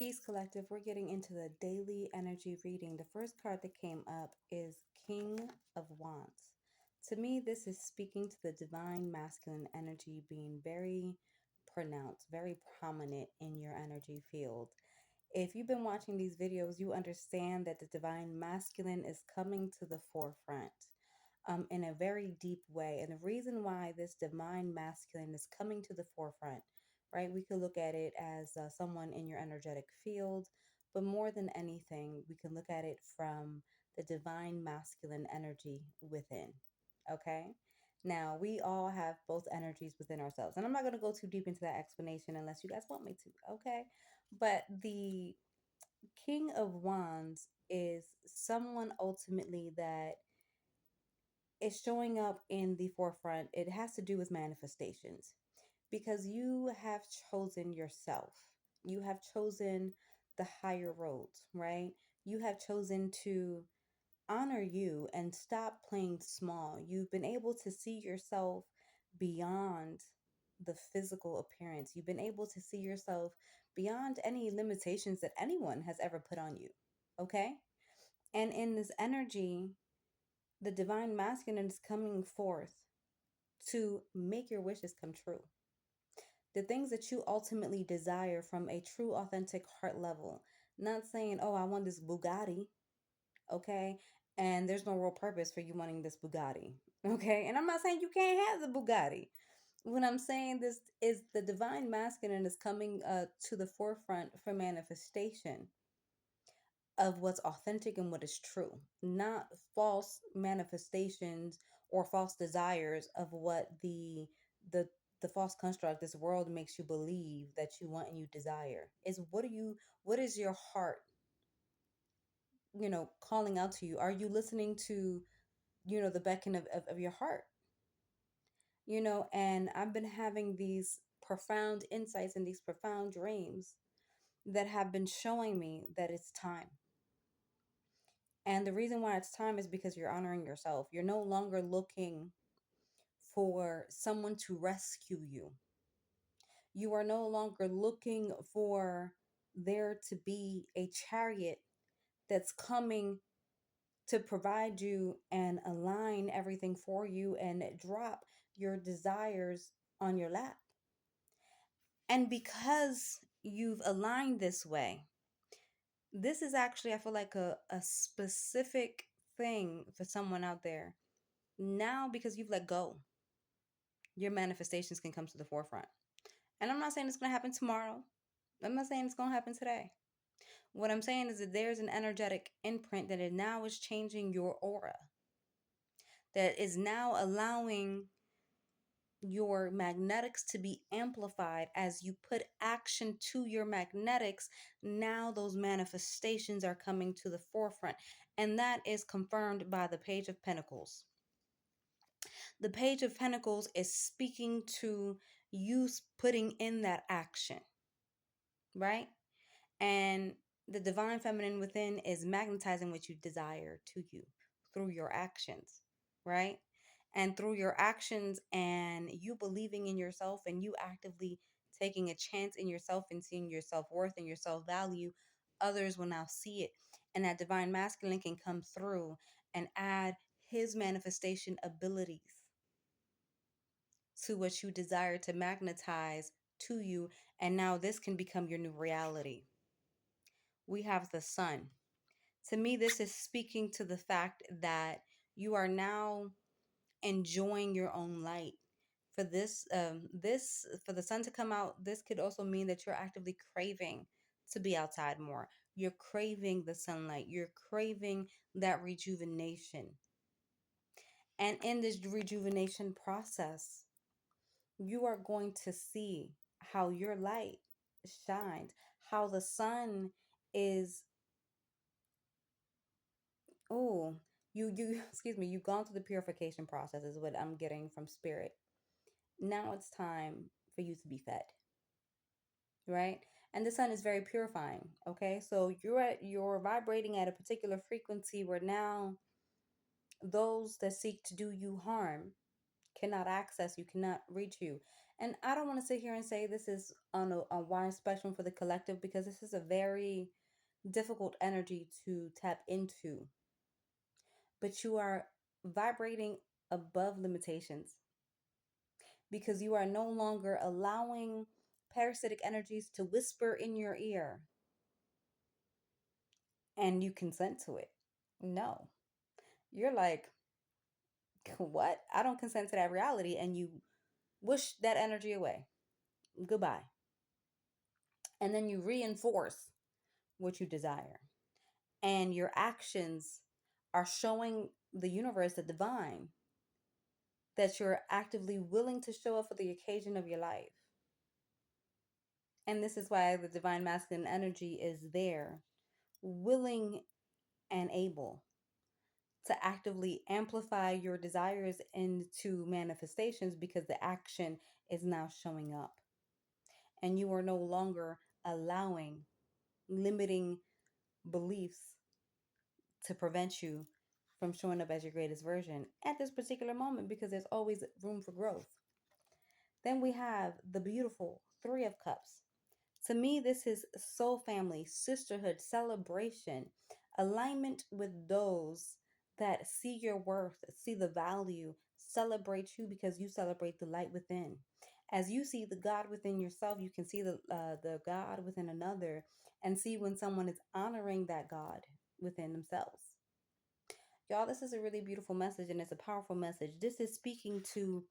Peace Collective, we're getting into the daily energy reading. The first card that came up is King of Wands. To me, this is speaking to the divine masculine energy being very pronounced, very prominent in your energy field. If you've been watching these videos, you understand that the divine masculine is coming to the forefront in a very deep way. And the reason why this divine masculine is coming to the forefront, right? We could look at it as someone in your energetic field, but more than anything, we can look at it from the divine masculine energy within. Okay. Now, we all have both energies within ourselves. And I'm not going to go too deep into that explanation unless you guys want me to. Okay. But the King of Wands is someone ultimately that is showing up in the forefront. It has to do with manifestations because you have chosen yourself. You have chosen the higher roads, right? You have chosen to honor you and stop playing small. You've been able to see yourself beyond the physical appearance. You've been able to see yourself beyond any limitations that anyone has ever put on you. Okay? And in this energy, the divine masculine is coming forth to make your wishes come true. The things that you ultimately desire from a true, authentic heart level. Not saying, oh, I want this Bugatti, okay? And there's no real purpose for you wanting this Bugatti, okay? And I'm not saying you can't have the Bugatti. When I'm saying this is the divine masculine is coming to the forefront for manifestation of what's authentic and what is true, not false manifestations or false desires of what the the false construct this world makes you believe that you want and you desire. Is what is your heart, calling out to you? Are you listening to, the beckon of your heart? And I've been having these profound insights and these profound dreams that have been showing me that it's time. And the reason why it's time is because you're honoring yourself. You're no longer looking for someone to rescue you. You are no longer looking for there to be a chariot that's coming to provide you and align everything for you and drop your desires on your lap. And because you've aligned this way, this is actually, I feel like, a specific thing for someone out there. Now, because you've let go, your manifestations can come to the forefront. And I'm not saying it's going to happen tomorrow. I'm not saying it's going to happen today. What I'm saying is that there's an energetic imprint that it now is changing your aura, that is now allowing your magnetics to be amplified as you put action to your magnetics. Now those manifestations are coming to the forefront, and that is confirmed by the Page of Pentacles. The Page of Pentacles is speaking to you putting in that action, right? And the divine feminine within is magnetizing what you desire to you through your actions, right? And through your actions and you believing in yourself and you actively taking a chance in yourself and seeing your self-worth and your self-value, others will now see it. And that divine masculine can come through and add his manifestation abilities to what you desire to magnetize to you. And now this can become your new reality. We have the sun. To me, this is speaking to the fact that you are now enjoying your own light. For this for the sun to come out, this could also mean that you're actively craving to be outside more. You're craving the sunlight. You're craving that rejuvenation. And in this rejuvenation process, you are going to see how your light shines, how the sun is, oh, you excuse me, you've gone through the purification process is what I'm getting from spirit. Now it's time for you to be fed, right? And the sun is very purifying, okay? So you're vibrating at a particular frequency where now those that seek to do you harm cannot access you, cannot reach you. And I don't want to sit here and say this is on a wide spectrum for the collective because this is a very difficult energy to tap into. But you are vibrating above limitations because you are no longer allowing parasitic energies to whisper in your ear and you consent to it. No. You're like, what? I don't consent to that reality. And you wish that energy away. Goodbye. And then you reinforce what you desire. And your actions are showing the universe, the divine, that you're actively willing to show up for the occasion of your life. And this is why the divine masculine energy is there, willing and able to actively amplify your desires into manifestations because the action is now showing up. And you are no longer allowing limiting beliefs to prevent you from showing up as your greatest version at this particular moment because there's always room for growth. Then we have the beautiful Three of Cups. To me, this is soul family, sisterhood, celebration, alignment with those that see your worth, see the value, celebrate you because you celebrate the light within. As you see the God within yourself, you can see the God within another, and see when someone is honoring that God within themselves. Y'all, this is a really beautiful message and it's a powerful message. This is speaking to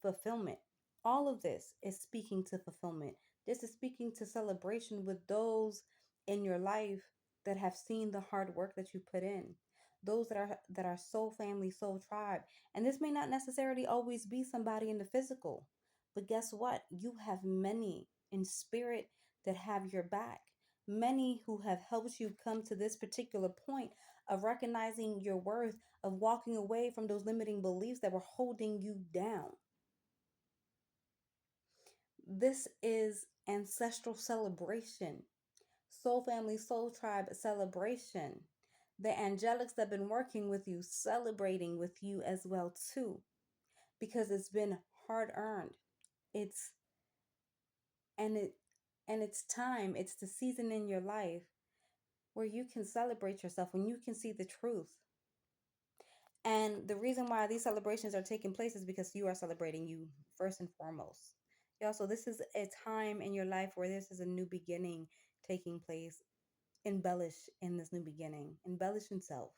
fulfillment. All of this is speaking to fulfillment. This is speaking to celebration with those in your life that have seen the hard work that you put in. Those that are soul family, soul tribe. And this may not necessarily always be somebody in the physical. But guess what? You have many in spirit that have your back. Many who have helped you come to this particular point of recognizing your worth, of walking away from those limiting beliefs that were holding you down. This is ancestral celebration, soul family, soul tribe celebration. The angelics that have been working with you, celebrating with you as well too, because it's been hard earned. It's and it and it's time. It's the season in your life where you can celebrate yourself, when you can see the truth. And the reason why these celebrations are taking place is because you are celebrating you first and foremost. Yeah, so this is a time in your life where this is a new beginning taking place. Embellish in this new beginning, embellish in self.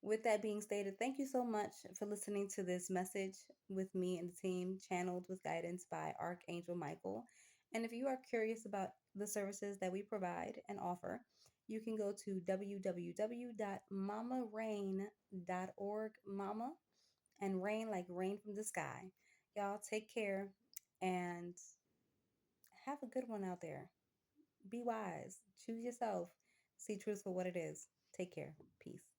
With that being stated, thank you so much for listening to this message with me and the team, channeled with guidance by Archangel Michael. And if you are curious about the services that we provide and offer, you can go to www.mamarain.org, mama, and rain like rain from the sky. Y'all take care and have a good one out there. Be wise, choose yourself, see truth for what it is. Take care. Peace.